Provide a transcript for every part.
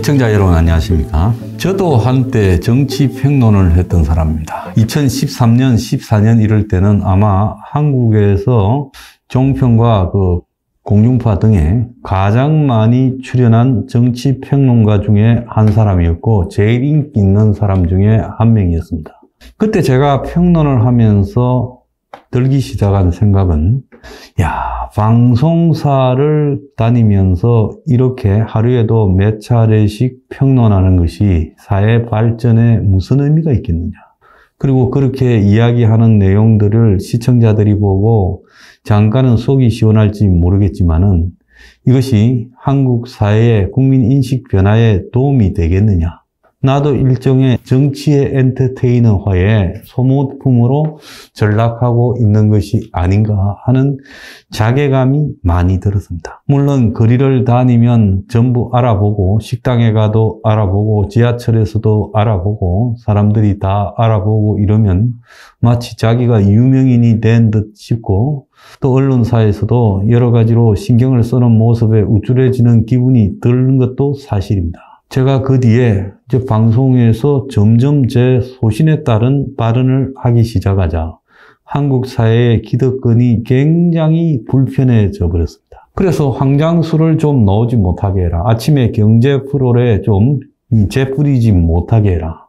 시청자 여러분 안녕하십니까? 저도 한때 정치 평론을 했던 사람입니다. 2013년, 14년 이럴 때는 아마 한국에서 종편과 공중파 등에 가장 많이 출연한 정치 평론가 중에 한 사람이었고 제일 인기 있는 사람 중에 한 명이었습니다. 그때 제가 평론을 하면서 들기 시작한 생각은 방송사를 다니면서 이렇게 하루에도 몇 차례씩 평론하는 것이 사회 발전에 무슨 의미가 있겠느냐. 그리고 그렇게 이야기하는 내용들을 시청자들이 보고 잠깐은 속이 시원할지 모르겠지만은 이것이 한국 사회의 국민 인식 변화에 도움이 되겠느냐. 나도 일종의 정치의 엔터테이너화의 소모품으로 전락하고 있는 것이 아닌가 하는 자괴감이 많이 들었습니다. 물론 거리를 다니면 전부 알아보고 식당에 가도 알아보고 지하철에서도 알아보고 사람들이 다 알아보고 이러면 마치 자기가 유명인이 된 듯 싶고 또 언론사에서도 여러 가지로 신경을 쓰는 모습에 우쭐해지는 기분이 드는 것도 사실입니다. 제가 그 뒤에 방송에서 점점 제 소신에 따른 발언을 하기 시작하자 한국 사회의 기득권이 굉장히 불편해져 버렸습니다. 그래서 황장수를 좀 나오지 못하게 해라. 아침에 경제 프로에 좀 재뿌리지 못하게 해라.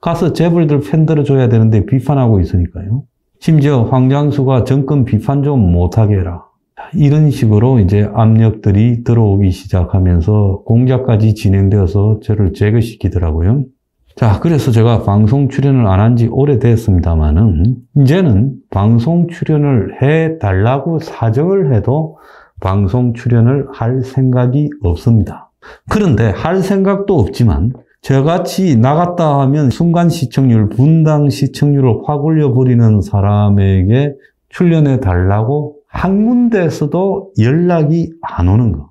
가서 재벌들 편들어줘야 되는데 비판하고 있으니까요. 심지어 황장수가 정권 비판 좀 못하게 해라. 이런 식으로 이제 압력들이 들어오기 시작하면서 공작까지 진행되어서 저를 제거시키더라고요. 자, 그래서 제가 방송 출연을 안 한 지 오래됐습니다만은 이제는 방송 출연을 해달라고 사정을 해도 방송 출연을 할 생각이 없습니다. 그런데 할 생각도 없지만 저같이 나갔다 하면 순간 시청률, 분당 시청률을 확 올려버리는 사람에게 출연해 달라고 한 군데에서도 연락이 안 오는 거.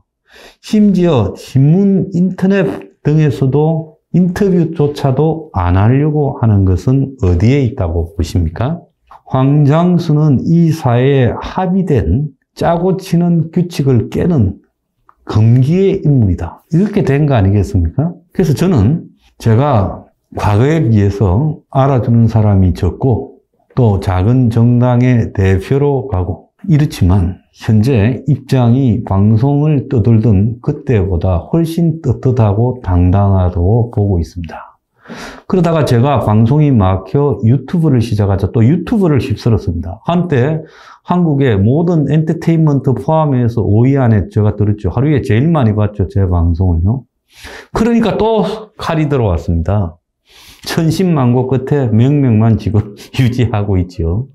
심지어 신문, 인터넷 등에서도 인터뷰조차도 안 하려고 하는 것은 어디에 있다고 보십니까? 황장수는 이 사회에 합의된 짜고 치는 규칙을 깨는 금기의 인물이다. 이렇게 된 거 아니겠습니까? 그래서 저는 제가 과거에 비해서 알아주는 사람이 적고 또 작은 정당의 대표로 가고 이렇지만 현재 입장이 방송을 떠들던 그때보다 훨씬 떳떳하고 당당하다고 보고 있습니다. 그러다가 제가 방송이 막혀 유튜브를 시작하자 또 유튜브를 휩쓸었습니다. 한때 한국의 모든 엔터테인먼트 포함해서 5위 안에 제가 들었죠. 하루에 제일 많이 봤죠. 제 방송을요. 그러니까 또 칼이 들어왔습니다. 천신만고 끝에 명명만 지금 유지하고 있죠.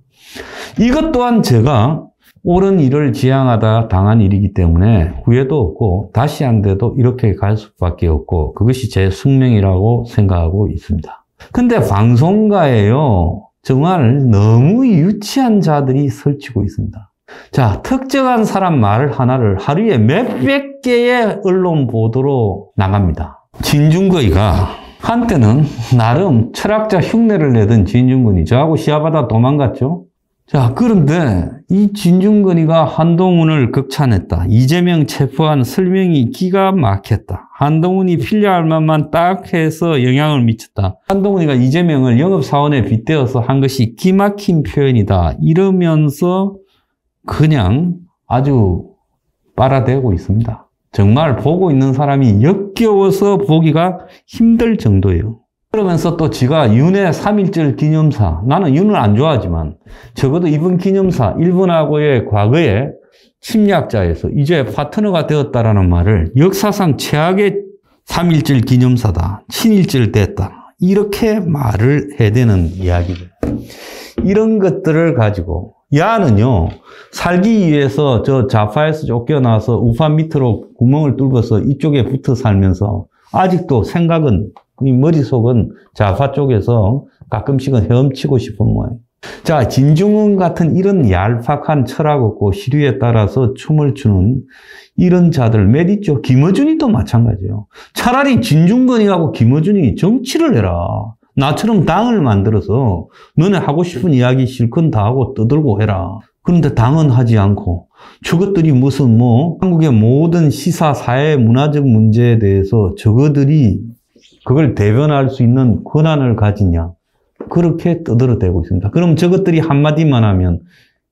이것 또한 제가 옳은 일을 지향하다 당한 일이기 때문에 후회도 없고 다시 한 데도 이렇게 갈 수밖에 없고 그것이 제 숙명이라고 생각하고 있습니다. 근데 방송가에요. 정말 너무 유치한 자들이 설치고 있습니다. 자, 특정한 사람 말 하나를 하루에 몇백 개의 언론 보도로 나갑니다. 진중거이가 한때는 나름 철학자 흉내를 내던 진중근이 저하고 시합하다 도망갔죠. 자, 그런데 이 진중근이가 한동훈을 극찬했다. 이재명 체포한 설명이 기가 막혔다. 한동훈이 필요할 만만 딱 해서 영향을 미쳤다. 한동훈이가 이재명을 영업사원에 빗대어서 한 것이 기막힌 표현이다. 이러면서 그냥 아주 빨아대고 있습니다. 정말 보고 있는 사람이 역겨워서 보기가 힘들 정도예요. 그러면서 또 지가 윤회 3.1절 기념사, 나는 윤을 안 좋아하지만 적어도 이번 기념사, 일본하고의 과거의 침략자에서 이제 파트너가 되었다라는 말을 역사상 최악의 3.1절 기념사다, 친일절 됐다, 이렇게 말을 해대는 이야기들. 이런 것들을 가지고 야는요, 살기 위해서 저 좌파에서 쫓겨나서 우파 밑으로 구멍을 뚫어서 이쪽에 붙어 살면서 아직도 생각은 이 머릿속은 좌파 쪽에서 가끔씩은 헤엄치고 싶은 모양이에요. 자, 진중은 같은 이런 얄팍한 철학 없고 시류에 따라서 춤을 추는 이런 자들 몇 있죠. 김어준이 또 마찬가지예요. 차라리 진중권이하고 김어준이 정치를 해라. 나처럼 당을 만들어서 너네 하고 싶은 이야기 실컷 다 하고 떠들고 해라. 그런데 당은 하지 않고 저것들이 무슨 한국의 모든 시사, 사회, 문화적 문제에 대해서 저것들이 그걸 대변할 수 있는 권한을 가지냐. 그렇게 떠들어대고 있습니다. 그럼 저것들이 한마디만 하면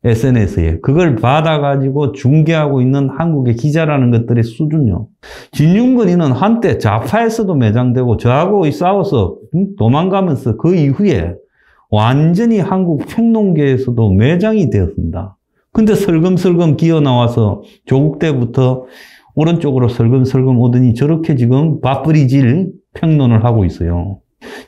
SNS에 그걸 받아가지고 중계하고 있는 한국의 기자라는 것들의 수준요. 진중권이는 한때 좌파에서도 매장되고 저하고 싸워서 도망가면서 그 이후에 완전히 한국 평론계에서도 매장이 되었습니다. 근데 슬금슬금 기어 나와서 조국 때부터 오른쪽으로 슬금슬금 오더니 저렇게 지금 밥벌이질 평론을 하고 있어요.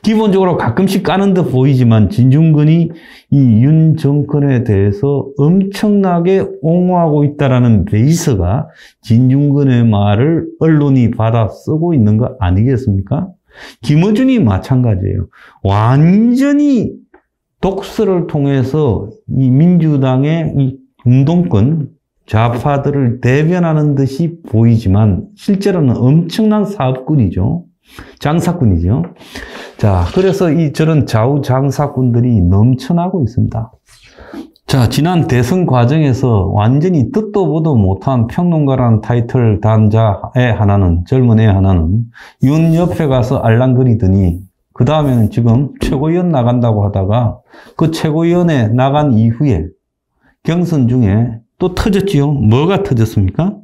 기본적으로 가끔씩 까는 듯 보이지만 진중권이 이 윤 정권에 대해서 엄청나게 옹호하고 있다라는 베이스가 진중권의 말을 언론이 받아 쓰고 있는 거 아니겠습니까? 김어준이 마찬가지예요. 완전히 독서를 통해서 이 민주당의 이 운동권 좌파들을 대변하는 듯이 보이지만 실제로는 엄청난 사업꾼이죠. 장사꾼이죠. 자, 그래서 저런 좌우 장사꾼들이 넘쳐나고 있습니다. 자, 지난 대선 과정에서 완전히 듣도 보도 못한 평론가라는 타이틀 단자의 하나는, 젊은 애 하나는 윤 옆에 가서 알랑거리더니 그 다음에는 지금 최고위원 나간다고 하다가 그 최고위원에 나간 이후에 경선 중에 또 터졌지요. 뭐가 터졌습니까?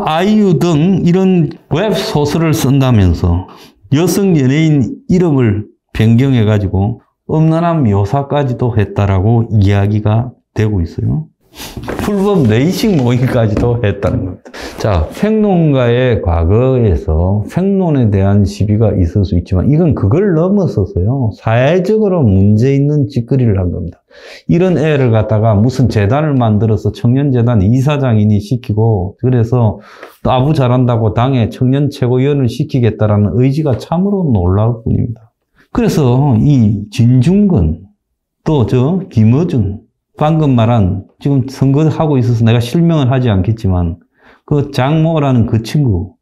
아이유 등 이런 웹소설을 쓴다면서 여성 연예인 이름을 변경해가지고 음란한 묘사까지도 했다라고 이야기가 되고 있어요. 불법 레이싱 모임까지도 했다는 겁니다. 자, 평론가의 과거에서 평론에 대한 시비가 있을 수 있지만 이건 그걸 넘어서서요. 사회적으로 문제 있는 짓거리를 한 겁니다. 이런 애를 갖다가 무슨 재단을 만들어서 청년재단 이사장이니 시키고 그래서 또 아부 잘한다고 당에 청년 최고위원을 시키겠다라는 의지가 참으로 놀라울 뿐입니다. 그래서 이 진중권 또 김어준 방금 말한 지금 선거하고 있어서 내가 실명을 하지 않겠지만 그 장모라는 그 친구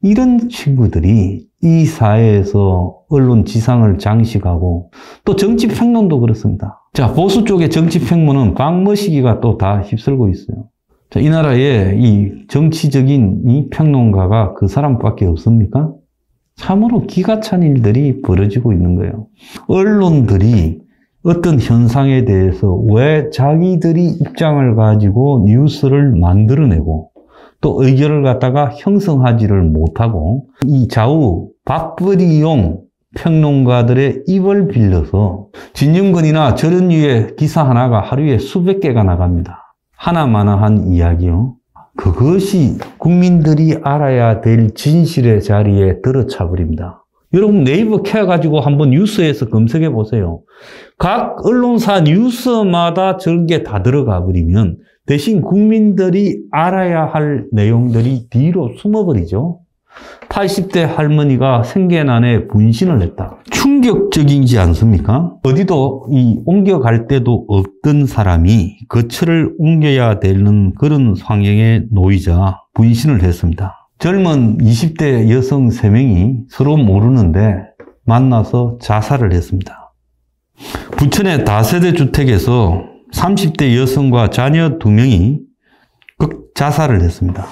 이런 친구들이 이 사회에서 언론 지상을 장식하고 또 정치평론도 그렇습니다. 자, 보수 쪽의 정치평론은 박머시기가 또 다 휩쓸고 있어요. 자, 이 나라에 이 정치적인 이 평론가가 그 사람밖에 없습니까? 참으로 기가 찬 일들이 벌어지고 있는 거예요. 언론들이 어떤 현상에 대해서 왜 자기들이 입장을 가지고 뉴스를 만들어내고 또 의견을 갖다가 형성하지를 못하고 이 좌우 밥벌이용 평론가들의 입을 빌려서 진중권이나 저런 류의 기사 하나가 하루에 수백 개가 나갑니다. 하나마나한 이야기요. 그것이 국민들이 알아야 될 진실의 자리에 들어차 버립니다. 여러분 네이버 켜가지고 한번 뉴스에서 검색해 보세요. 각 언론사 뉴스마다 저런 게 다 들어가 버리면 대신 국민들이 알아야 할 내용들이 뒤로 숨어버리죠. 80대 할머니가 생계난에 분신을 했다. 충격적이지 않습니까? 어디도 옮겨갈 데도 없던 사람이 거처를 옮겨야 되는 그런 상황에 놓이자 분신을 했습니다. 젊은 20대 여성 3명이 서로 모르는데 만나서 자살을 했습니다. 부천의 다세대 주택에서 30대 여성과 자녀 2명이 자살을 했습니다.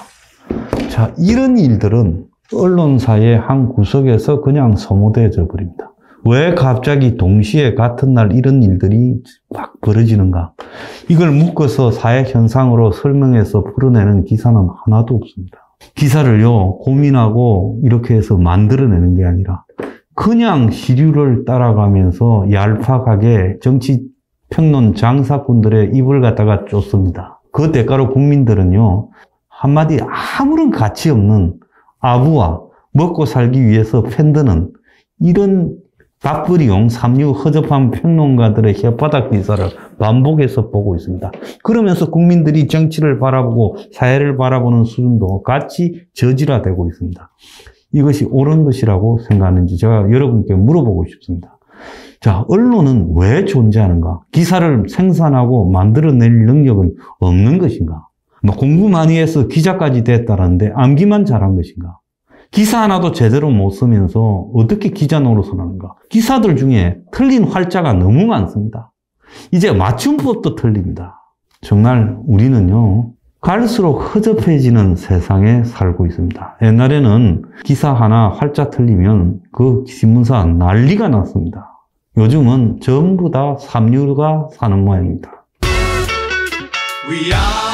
자, 이런 일들은 언론사의 한 구석에서 그냥 소모되어져 버립니다. 왜 갑자기 동시에 같은 날 이런 일들이 막 벌어지는가? 이걸 묶어서 사회 현상으로 설명해서 풀어내는 기사는 하나도 없습니다. 기사를요, 고민하고 이렇게 해서 만들어내는 게 아니라 그냥 시류를 따라가면서 얄팍하게 정치평론 장사꾼들의 입을 갖다가 쫓습니다. 그 대가로 국민들은요, 한마디 아무런 가치 없는 아부와 먹고 살기 위해서 편드는 이런 밥벌이용 삼류 허접한 평론가들의 혓바닥 기사를 반복해서 보고 있습니다. 그러면서 국민들이 정치를 바라보고 사회를 바라보는 수준도 같이 저질화되고 있습니다. 이것이 옳은 것이라고 생각하는지 제가 여러분께 물어보고 싶습니다. 자, 언론은 왜 존재하는가? 기사를 생산하고 만들어낼 능력은 없는 것인가? 공부 많이 해서 기자까지 됐다는데 암기만 잘한 것인가? 기사 하나도 제대로 못 쓰면서 어떻게 기자 노릇을 하는가? 기사들 중에 틀린 활자가 너무 많습니다. 이제 맞춤법도 틀립니다. 정말 우리는요, 갈수록 허접해지는 세상에 살고 있습니다. 옛날에는 기사 하나 활자 틀리면 그 신문사 난리가 났습니다. 요즘은 전부 다 삼류가 사는 모양입니다. We are